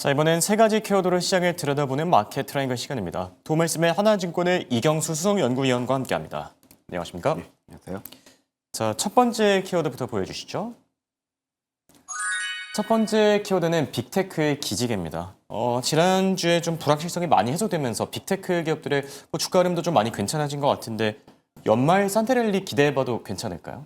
자, 이번엔 세 가지 키워드로 시장을 들여다보는 마켓 트라이앵글 시간입니다. 도말씀의 하나증권의 이경수 수석연구위원과 함께합니다. 안녕하십니까? 네, 안녕하세요. 자, 첫 번째 키워드부터 보여주시죠. 첫 번째 키워드는 빅테크의 기지개입니다. 지난주에 좀 불확실성이 많이 해소되면서 빅테크 기업들의 주가 흐름도 좀 많이 괜찮아진 것 같은데 연말 산테랠리 기대해봐도 괜찮을까요?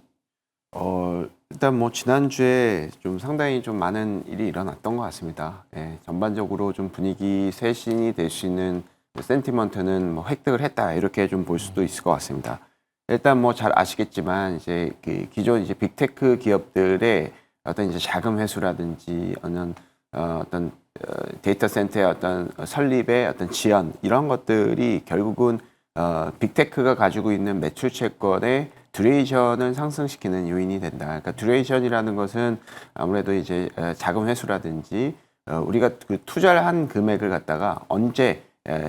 일단 뭐 지난주에 좀 상당히 좀 많은 일이 일어났던 것 같습니다. 예, 전반적으로 좀 분위기 쇄신이 될 수 있는 센티먼트는 뭐 획득을 했다 이렇게 좀 볼 수도 있을 것 같습니다. 일단 뭐 잘 아시겠지만 이제 기존 이제 빅테크 기업들의 어떤 이제 자금 회수라든지 어떤 데이터 센터의 어떤 설립의 어떤 지연 이런 것들이 결국은 빅테크가 가지고 있는 매출 채권의 듀레이션을 상승시키는 요인이 된다. 그러니까 듀레이션이라는 것은 아무래도 이제 자금 회수라든지 우리가 그 투자를 한 금액을 갖다가 언제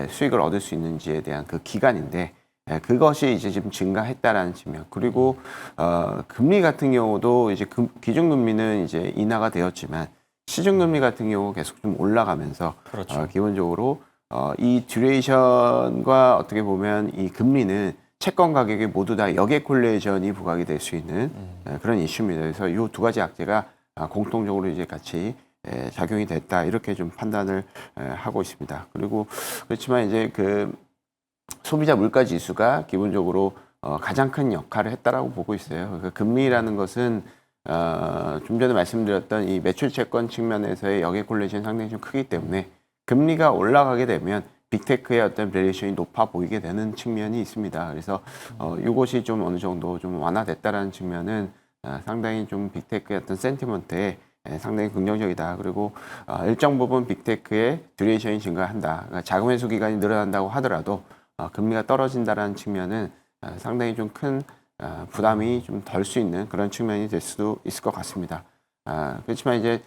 수익을 얻을 수 있는지에 대한 그 기간인데 그것이 이제 지금 증가했다라는 측면. 그리고 금리 같은 경우도 이제 기준금리는 이제 인하가 되었지만 시중금리 같은 경우 계속 좀 올라가면서 그렇죠. 기본적으로 이 듀레이션과 어떻게 보면 이 금리는 채권 가격에 모두 다 역액 콜레이션이 부각이 될 수 있는 그런 이슈입니다. 그래서 이 두 가지 악재가 공통적으로 이제 같이 작용이 됐다 이렇게 좀 판단을 하고 있습니다. 그리고 그렇지만 이제 그 소비자 물가 지수가 기본적으로 가장 큰 역할을 했다라고 보고 있어요. 그러니까 금리라는 것은 좀 전에 말씀드렸던 이 매출 채권 측면에서의 역액 콜레이션이 상당히 좀 크기 때문에 금리가 올라가게 되면 빅테크의 어떤 밸류에이션이 높아 보이게 되는 측면이 있습니다. 그래서 이것이 좀 어느 정도 좀 완화됐다라는 측면은 상당히 좀 빅테크의 어떤 센티먼트에 상당히 긍정적이다. 그리고 일정 부분 빅테크의 듀레이션이 증가한다. 그러니까 자금 회수 기간이 늘어난다고 하더라도 금리가 떨어진다라는 측면은 상당히 좀 큰 부담이 좀 덜 수 있는 그런 측면이 될 수도 있을 것 같습니다. 그렇지만 이제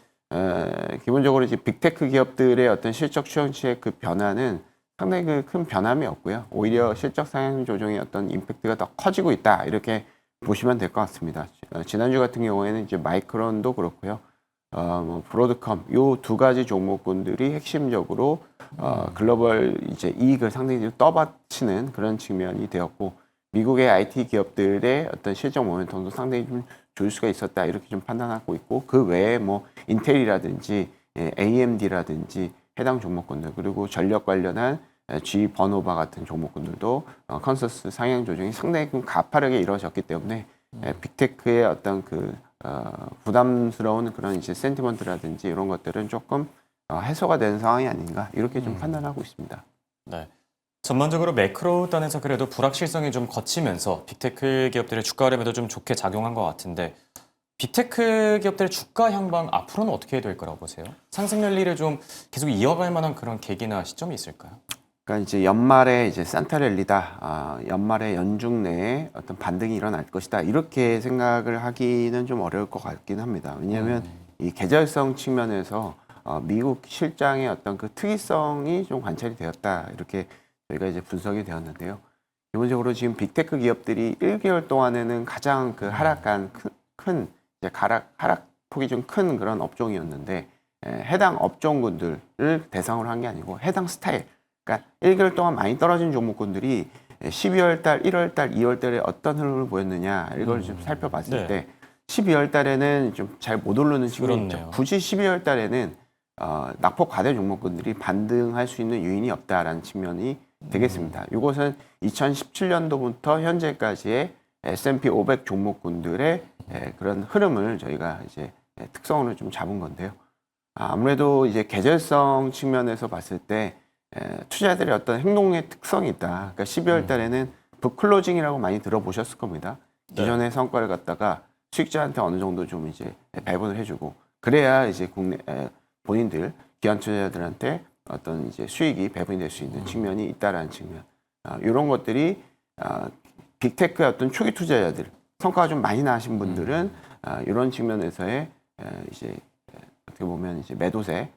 기본적으로 이제 빅테크 기업들의 어떤 실적 추정치의 그 변화는 상당히 그 큰 변함이 없고요. 오히려 실적 상향 조정의 어떤 임팩트가 더 커지고 있다 이렇게 보시면 될 것 같습니다. 지난주 같은 경우에는 이제 마이크론도 그렇고요. 뭐 브로드컴 요 두 가지 종목군들이 핵심적으로 글로벌 이제 이익을 상당히 좀 떠받치는 그런 측면이 되었고 미국의 IT 기업들의 어떤 실적 모멘텀도 상당히 좀 좋을 수가 있었다 이렇게 좀 판단하고 있고 그 외에 뭐 인텔이라든지 AMD라든지 해당 종목군들 그리고 전력 관련한 G 버노바 같은 종목군들도 컨센서스 상향 조정이 상당히 좀 가파르게 이루어졌기 때문에 빅테크의 어떤 그 부담스러운 그런 이제 센티먼트라든지 이런 것들은 조금 해소가 되는 상황이 아닌가 이렇게 좀 판단하고 있습니다. 네. 전반적으로 매크로 단에서 그래도 불확실성이 좀 거치면서 빅테크 기업들의 주가 흐름에도 좀 좋게 작용한 것 같은데 빅테크 기업들의 주가 향방 앞으로는 어떻게 될 거라고 보세요? 상승 랠리를 좀 계속 이어갈 만한 그런 계기나 시점이 있을까요? 그러니까 이제 연말에 이제 산타랠리다, 연말에 연중 내에 어떤 반등이 일어날 것이다 이렇게 생각을 하기는 좀 어려울 것 같긴 합니다. 왜냐하면 이 계절성 측면에서 미국 실장의 어떤 그 특이성이 좀 관찰이 되었다 이렇게 저희가 이제 분석이 되었는데요. 기본적으로 지금 빅테크 기업들이 1개월 동안에는 가장 그 하락한 큰 이제 하락폭이 좀 큰 그런 업종이었는데 해당 업종군들을 대상으로 한 게 아니고 해당 스타일 그러니까 1개월 동안 많이 떨어진 종목군들이 12월 달, 1월 달, 2월 달에 어떤 흐름을 보였느냐 이걸 좀 살펴봤을 네. 때 12월 달에는 좀 잘 못 오르는 측면이 있죠. 그렇네요. 굳이 12월 달에는 낙폭 과대 종목군들이 반등할 수 있는 요인이 없다라는 측면이 되겠습니다. 이것은 2017년도부터 현재까지의 S&P 500 종목군들의 그런 흐름을 저희가 이제 특성을 좀 잡은 건데요. 아무래도 이제 계절성 측면에서 봤을 때 투자자들의 어떤 행동의 특성이 있다. 그러니까 12월 달에는 북클로징이라고 많이 들어보셨을 겁니다. 기존의 성과를 갖다가 수익자한테 어느 정도 좀 이제 배분을 해주고 그래야 이제 국내 본인들 기관 투자자들한테 어떤 이제 수익이 배분이 될 수 있는 측면이 있다라는 측면. 이런 것들이 빅테크의 어떤 초기 투자자들 성과가 좀 많이 나신 분들은 이런 측면에서의 이제 어떻게 보면 이제 매도세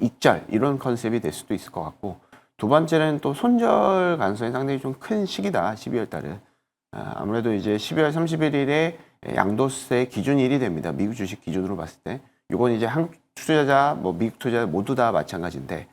익절 이런 컨셉이 될 수도 있을 것 같고 두 번째는 또 손절 가능성이 상당히 좀 큰 시기다 12월 달은 아무래도 이제 12월 31일에 양도세 기준일이 됩니다. 미국 주식 기준으로 봤을 때 이건 이제 한국 투자자, 뭐 미국 투자자 모두 다 마찬가지인데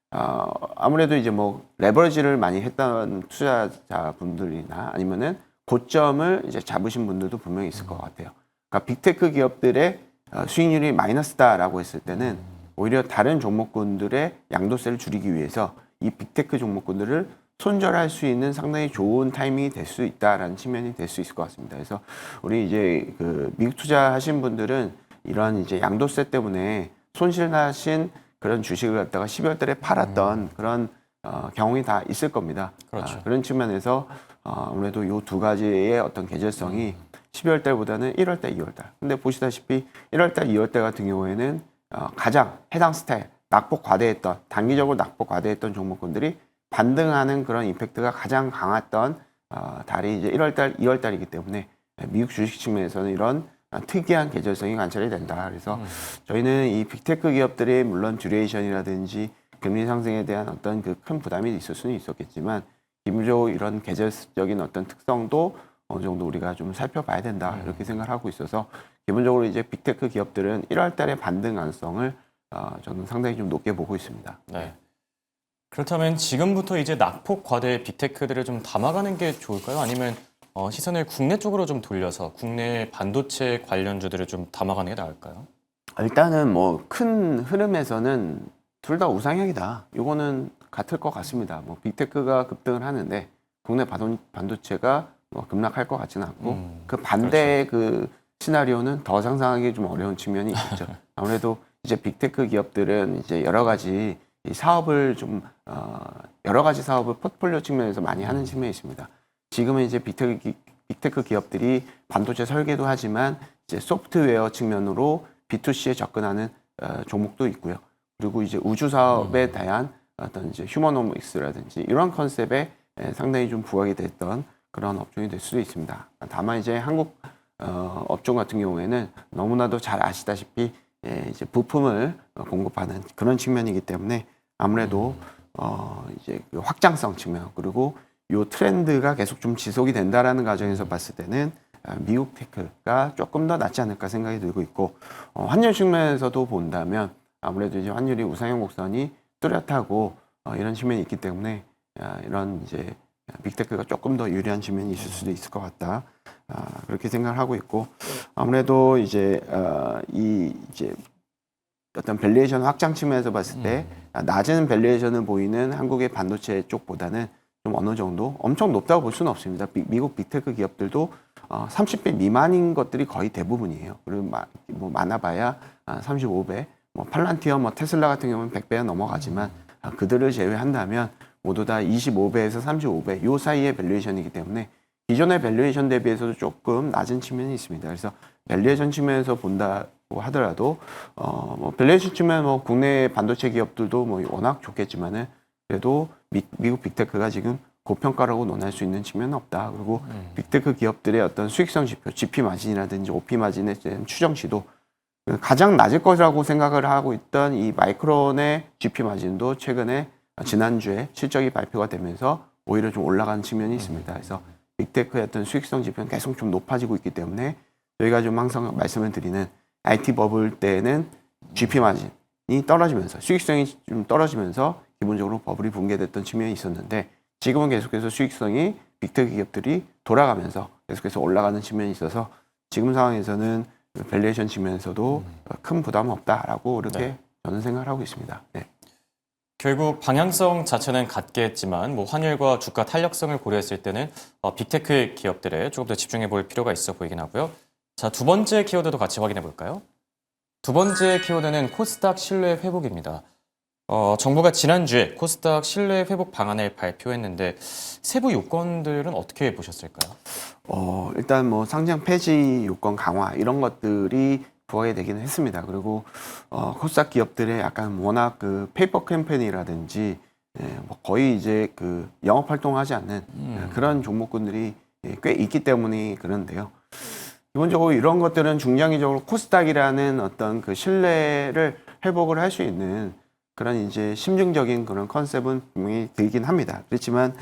아무래도 이제 뭐 레버리지를 많이 했던 투자자분들이나 아니면은 고점을 이제 잡으신 분들도 분명히 있을 것 같아요. 그러니까 빅테크 기업들의 수익률이 마이너스다라고 했을 때는 오히려 다른 종목군들의 양도세를 줄이기 위해서 이 빅테크 종목군들을 손절할 수 있는 상당히 좋은 타이밍이 될 수 있다라는 측면이 될 수 있을 것 같습니다. 그래서 우리 이제 그 미국 투자하신 분들은 이런 이제 양도세 때문에 손실나신 그런 주식을 갖다가 12월 달에 팔았던 그런 경험이 다 있을 겁니다. 그렇죠. 그런 측면에서 아무래도 요 두 가지의 어떤 계절성이 12월 달보다는 1월 달, 2월 달. 근데 보시다시피 1월 달, 2월 달 같은 경우에는 가장 해당 스타일, 낙폭 과대했던, 단기적으로 낙폭 과대했던 종목군들이 반등하는 그런 임팩트가 가장 강했던 달이 이제 1월 달, 2월 달이기 때문에 미국 주식 측면에서는 이런 특이한 계절성이 관찰이 된다. 그래서 저희는 이 빅테크 기업들의 물론 듀레이션이라든지 금리 상승에 대한 어떤 그 큰 부담이 있을 수는 있었겠지만 기본적으로 이런 계절적인 어떤 특성도 어느 정도 우리가 좀 살펴봐야 된다. 이렇게 생각하고 있어서 기본적으로 이제 빅테크 기업들은 1월 달에 반등 가능성을 저는 상당히 좀 높게 보고 있습니다. 네. 그렇다면 지금부터 이제 낙폭 과대 빅테크들을 좀 담아가는 게 좋을까요? 아니면 시선을 국내 쪽으로 좀 돌려서 국내 반도체 관련주들을 좀 담아가는 게 나을까요? 일단은 뭐 큰 흐름에서는 둘 다 우상향이다. 이거는 같을 것 같습니다. 뭐 빅테크가 급등을 하는데 국내 반도체가 뭐 급락할 것 같지는 않고 그 반대의 그 시나리오는 더 상상하기 좀 어려운 측면이 있죠. 아무래도 이제 빅테크 기업들은 이제 여러 가지 이 사업을 좀 여러 가지 사업을 포트폴리오 측면에서 많이 하는 측면이 있습니다. 지금은 이제 빅테크 기업들이 반도체 설계도 하지만 이제 소프트웨어 측면으로 B2C에 접근하는 종목도 있고요. 그리고 이제 우주 사업에 대한 어떤 이제 휴머노믹스라든지 이런 컨셉에 상당히 좀 부각이 됐던 그런 업종이 될 수도 있습니다. 다만 이제 한국 업종 같은 경우에는 너무나도 잘 아시다시피 이제 부품을 공급하는 그런 측면이기 때문에 아무래도 이제 그 확장성 측면 그리고 요 트렌드가 계속 좀 지속이 된다라는 과정에서 봤을 때는 미국 테크가 조금 더 낫지 않을까 생각이 들고 있고 환율 측면에서도 본다면 아무래도 이제 환율이 우상향 곡선이 뚜렷하고 이런 측면이 있기 때문에 이런 이제 빅테크가 조금 더 유리한 측면이 있을 수도 있을 것 같다. 그렇게 생각을 하고 있고 아무래도 이제 이 이제 어떤 밸류에이션 확장 측면에서 봤을 때 낮은 밸류에이션을 보이는 한국의 반도체 쪽보다는 좀 어느 정도 엄청 높다고 볼 수는 없습니다. 미국 빅테크 기업들도 30배 미만인 것들이 거의 대부분이에요. 그리고 뭐 많아봐야 35배, 뭐 팔란티엄, 뭐 테슬라 같은 경우는 100배가 넘어가지만 그들을 제외한다면 모두 다 25배에서 35배 요 사이의 밸류에이션이기 때문에 기존의 밸류에이션 대비해서도 조금 낮은 측면이 있습니다. 그래서 밸류에이션 측면에서 본다고 하더라도 뭐 밸류에이션 측면 뭐 국내 반도체 기업들도 뭐 워낙 좋겠지만은 그래도 미국 빅테크가 지금 고평가라고 논할 수 있는 측면은 없다. 그리고 빅테크 기업들의 어떤 수익성 지표, GP 마진이라든지 OP 마진에 대한 추정치도 가장 낮을 것이라고 생각을 하고 있던 이 마이크론의 GP 마진도 최근에 지난주에 실적이 발표가 되면서 오히려 좀 올라가는 측면이 있습니다. 그래서 빅테크의 어떤 수익성 지표는 계속 좀 높아지고 있기 때문에 저희가 좀 항상 말씀을 드리는 IT 버블 때는 GP 마진이 떨어지면서 수익성이 좀 떨어지면서 기본적으로 버블이 붕괴됐던 측면이 있었는데 지금은 계속해서 수익성이 빅테크 기업들이 돌아가면서 계속해서 올라가는 측면이 있어서 지금 상황에서는 밸류에이션 측면에서도 큰 부담은 없다라고 이렇게 저는 생각을 하고 있습니다. 네. 결국 방향성 자체는 같겠지만 뭐 환율과 주가 탄력성을 고려했을 때는 빅테크 기업들에 조금 더 집중해 볼 필요가 있어 보이긴 하고요. 자, 두 번째 키워드도 같이 확인해 볼까요? 두 번째 키워드는 코스닥 신뢰 회복입니다. 정부가 지난주에 코스닥 신뢰 회복 방안을 발표했는데 세부 요건들은 어떻게 보셨을까요? 일단 뭐 상장 폐지 요건 강화 이런 것들이 부각이 되기는 했습니다. 그리고 코스닥 기업들의 약간 워낙 그 페이퍼 캠페인이라든지 뭐 거의 이제 그 영업 활동하지 않는 그런 종목군들이 꽤 있기 때문에 그런데요. 기본적으로 이런 것들은 중장기적으로 코스닥이라는 어떤 그 신뢰를 회복을 할 수 있는 그런 이제 심층적인 그런 컨셉은 분명히 들긴 합니다. 그렇지만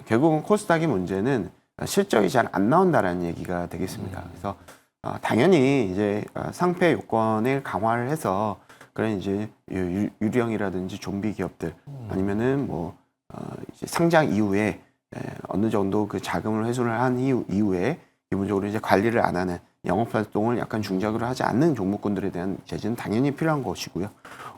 결국은 코스닥의 문제는 실적이 잘 안 나온다라는 얘기가 되겠습니다. 그래서 당연히 이제 상폐 요건을 강화를 해서 그런 이제 유령이라든지 좀비 기업들 아니면은 뭐 이제 상장 이후에 어느 정도 그 자금을 회수를 한 이후에 기본적으로 이제 관리를 안 하는 영업 활동을 약간 중작으로 하지 않는 종목군들에 대한 제재는 당연히 필요한 것이고요.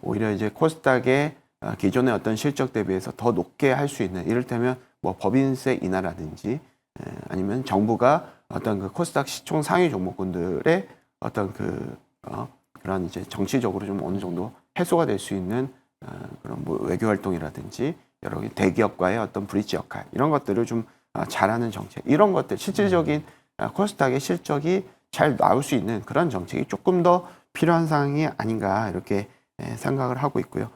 오히려 이제 코스닥의 기존의 어떤 실적 대비해서 더 높게 할 수 있는 이를테면 뭐 법인세 인하라든지 아니면 정부가 어떤 그 코스닥 시총 상위 종목군들의 어떤 그런 이제 정치적으로 좀 어느 정도 해소가 될 수 있는 그런 뭐 외교 활동이라든지 여러 개 대기업과의 어떤 브릿지 역할 이런 것들을 좀 잘하는 정책 이런 것들 실질적인 코스닥의 실적이 잘 나올 수 있는 그런 정책이 조금 더 필요한 상황이 아닌가 이렇게 생각을 하고 있고요.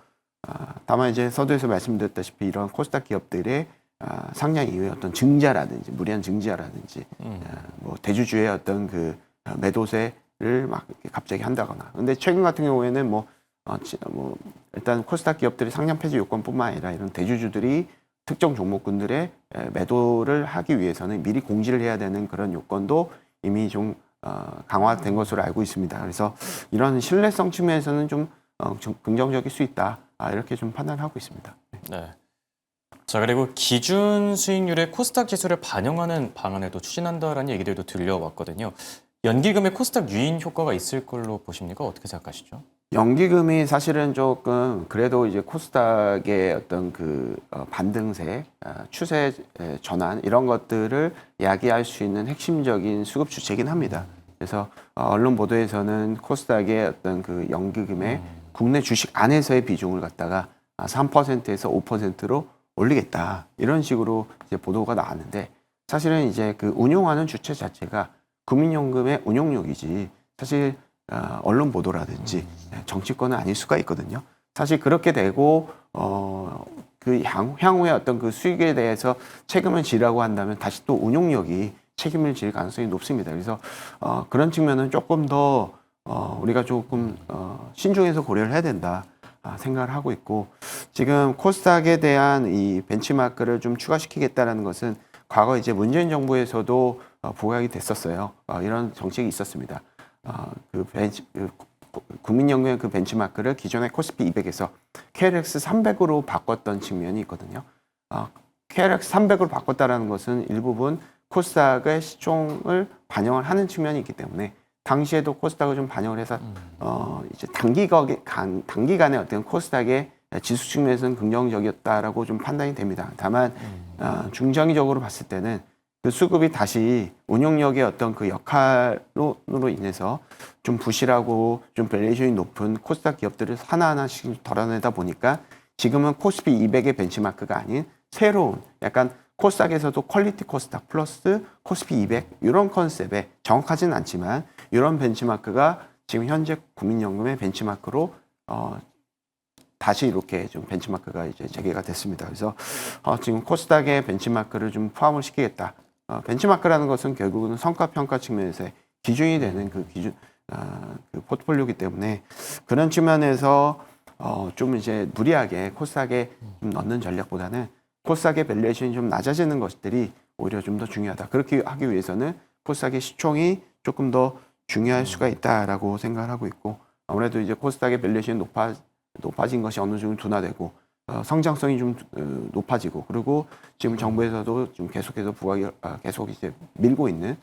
다만 이제 서두에서 말씀드렸다시피 이런 코스닥 기업들의 상장 이후에 어떤 증자라든지 무리한 증자라든지 뭐 대주주의 어떤 그 매도세를 막 갑자기 한다거나 근데 최근 같은 경우에는 뭐 일단 코스닥 기업들이 상장 폐지 요건뿐만 아니라 이런 대주주들이 특정 종목군들의 매도를 하기 위해서는 미리 공지를 해야 되는 그런 요건도 이미 좀 강화된 것으로 알고 있습니다. 그래서 이런 신뢰성 측면에서는 좀 긍정적일 수 있다. 이렇게 좀 판단하고 있습니다. 네. 자, 그리고 기준 수익률의 코스닥 지수를 반영하는 방안에도 추진한다라는 얘기들도 들려왔거든요. 연기금의 코스닥 유인 효과가 있을 걸로 보십니까? 어떻게 생각하시죠? 연기금이 사실은 조금 그래도 이제 코스닥의 어떤 그 반등세, 추세 전환 이런 것들을 야기할 수 있는 핵심적인 수급 주체이긴 합니다. 그래서 언론 보도에서는 코스닥의 어떤 그 연기금의 국내 주식 안에서의 비중을 갖다가 3%에서 5%로 올리겠다 이런 식으로 이제 보도가 나왔는데 사실은 이제 그 운용하는 주체 자체가 국민연금의 운용력이지 사실 언론 보도라든지 정치권은 아닐 수가 있거든요. 사실 그렇게 되고 그 향후의 어떤 그 수익에 대해서 책임을 지라고 한다면 다시 또 운용력이 책임을 질 가능성이 높습니다. 그래서 그런 측면은 조금 더 우리가 조금 신중해서 고려를 해야 된다 생각을 하고 있고 지금 코스닥에 대한 이 벤치마크를 좀 추가시키겠다라는 것은 과거 이제 문재인 정부에서도 부각이 됐었어요. 이런 정책이 있었습니다. 국민연금의 그 벤치마크를 기존의 코스피 200에서 KLX 300으로 바꿨던 측면이 있거든요. KLX 300으로 바꿨다라는 것은 일부분 코스닥의 시총을 반영을 하는 측면이 있기 때문에 당시에도 코스닥을 좀 반영을 해서 이제 단기간에 어떤 코스닥의 지수 측면에서는 긍정적이었다라고 좀 판단이 됩니다. 다만 중장기적으로 봤을 때는 그 수급이 다시 운용력의 어떤 그 역할로 인해서 좀 부실하고 좀 밸류에이션이 높은 코스닥 기업들을 하나하나씩 덜어내다 보니까 지금은 코스피 200의 벤치마크가 아닌 새로운 약간 코스닥에서도 퀄리티 코스닥 플러스 코스피 200 이런 컨셉에 정확하지는 않지만 이런 벤치마크가 지금 현재 국민연금의 벤치마크로 다시 이렇게 좀 벤치마크가 이제 재개가 됐습니다. 그래서 지금 코스닥의 벤치마크를 좀 포함을 시키겠다. 벤치마크라는 것은 결국은 성과평가 측면에서의 기준이 되는 그 기준, 그 포트폴리오이기 때문에 그런 측면에서 좀 이제 무리하게 코스닥에 좀 넣는 전략보다는 코스닥의 밸류에이션이 좀 낮아지는 것들이 오히려 좀 더 중요하다. 그렇게 하기 위해서는 코스닥의 시총이 조금 더 중요할 수가 있다라고 생각을 하고 있고 아무래도 이제 코스닥의 밸류에이션이 높아진 것이 어느 정도 둔화되고 성장성이 좀 높아지고 그리고 지금 정부에서도 좀 계속해서 부각이 계속 이제 밀고 있는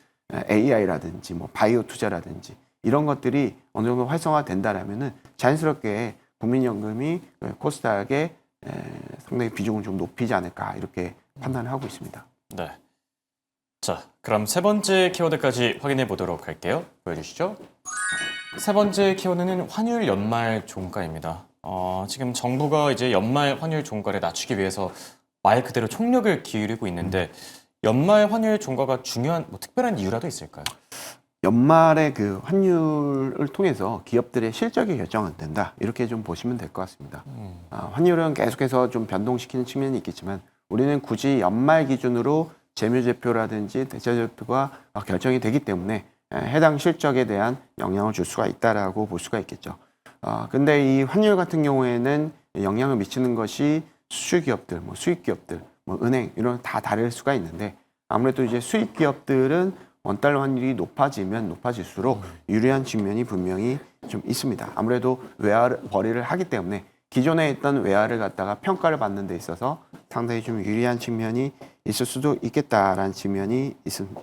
AI라든지 뭐 바이오 투자라든지 이런 것들이 어느 정도 활성화된다라면은 자연스럽게 국민연금이 코스닥의 상당히 비중을 좀 높이지 않을까 이렇게 판단을 하고 있습니다. 네. 자, 그럼 세 번째 키워드까지 확인해 보도록 할게요. 보여주시죠. 세 번째 키워드는 환율 연말 종가입니다. 지금 정부가 이제 연말 환율 종가를 낮추기 위해서 말 그대로 총력을 기울이고 있는데 연말 환율 종가가 중요한 뭐 특별한 이유라도 있을까요? 연말에 그 환율을 통해서 기업들의 실적이 결정된다 이렇게 좀 보시면 될 것 같습니다. 환율은 계속해서 좀 변동시키는 측면이 있겠지만 우리는 굳이 연말 기준으로 재무제표라든지 대체제표가 결정이 되기 때문에 해당 실적에 대한 영향을 줄 수가 있다라고 볼 수가 있겠죠. 근데 이 환율 같은 경우에는 영향을 미치는 것이 수출 기업들, 뭐 수입 기업들, 뭐 은행 이런 다 다를 수가 있는데 아무래도 이제 수입 기업들은 원달러 환율이 높아지면 높아질수록 유리한 측면이 분명히 좀 있습니다. 아무래도 외화 벌이를 하기 때문에 기존에 있던 외화를 갖다가 평가를 받는 데 있어서 상당히 좀 유리한 측면이 있을 수도 있겠다라는 측면이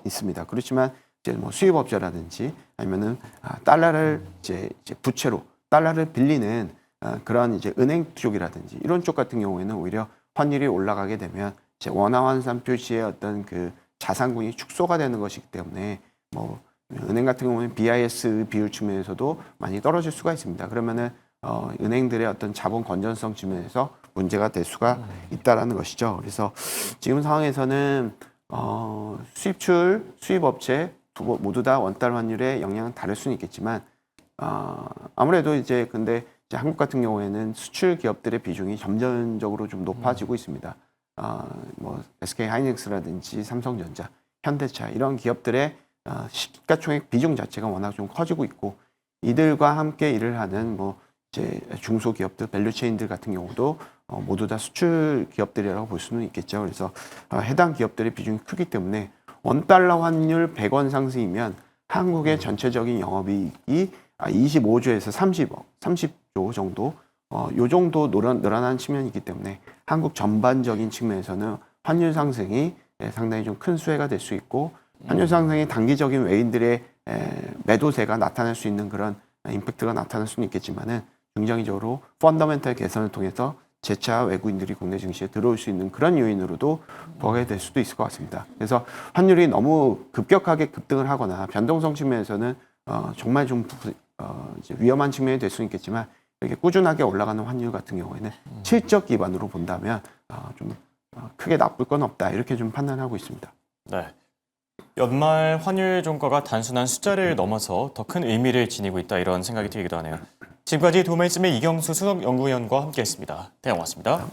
있습니다. 그렇지만 이제 뭐 수입업자라든지 아니면은 달러를 이제 부채로 달러를 빌리는 그런 이제 은행 쪽이라든지 이런 쪽 같은 경우에는 오히려 환율이 올라가게 되면 이제 원화 환산 표시의 어떤 그 자산군이 축소가 되는 것이기 때문에 뭐 은행 같은 경우는 BIS 비율 측면에서도 많이 떨어질 수가 있습니다. 그러면은 은행들의 어떤 자본 건전성 측면에서 문제가 될 수가 있다라는 것이죠. 그래서 지금 상황에서는 수입출, 수입업체 모두 다 원달러 환율의 영향은 다를 수는 있겠지만 아무래도 이제 근데 이제 한국 같은 경우에는 수출 기업들의 비중이 점점적으로 좀 높아지고 있습니다. 뭐 SK 하이닉스라든지 삼성전자, 현대차 이런 기업들의 시가총액 비중 자체가 워낙 좀 커지고 있고 이들과 함께 일을 하는 뭐 이제 중소기업들, 밸류체인들 같은 경우도 모두 다 수출 기업들이라고 볼 수는 있겠죠. 그래서 해당 기업들의 비중이 크기 때문에 원달러 환율 100원 상승이면 한국의 전체적인 영업이익이 25조에서 30조 정도 요 정도 늘어난 측면이기 때문에 한국 전반적인 측면에서는 환율 상승이 상당히 좀 큰 수혜가 될 수 있고 환율 상승이 단기적인 외인들의 매도세가 나타날 수 있는 그런 임팩트가 나타날 수는 있겠지만은 긍정적으로 펀더멘탈 개선을 통해서 재차 외국인들이 국내 증시에 들어올 수 있는 그런 요인으로도 보게 될 수도 있을 것 같습니다. 그래서 환율이 너무 급격하게 급등을 하거나 변동성 측면에서는 정말 좀 이제 위험한 측면이 될 수는 있겠지만 이렇게 꾸준하게 올라가는 환율 같은 경우에는 실적 기반으로 본다면 좀 크게 나쁠 건 없다 이렇게 좀 판단하고 있습니다. 네. 연말 환율 종가가 단순한 숫자를 넘어서 더 큰 의미를 지니고 있다 이런 생각이 들기도 하네요. 지금까지 도매스의 이경수 수석연구위원과 함께했습니다. 네, 고맙습니다.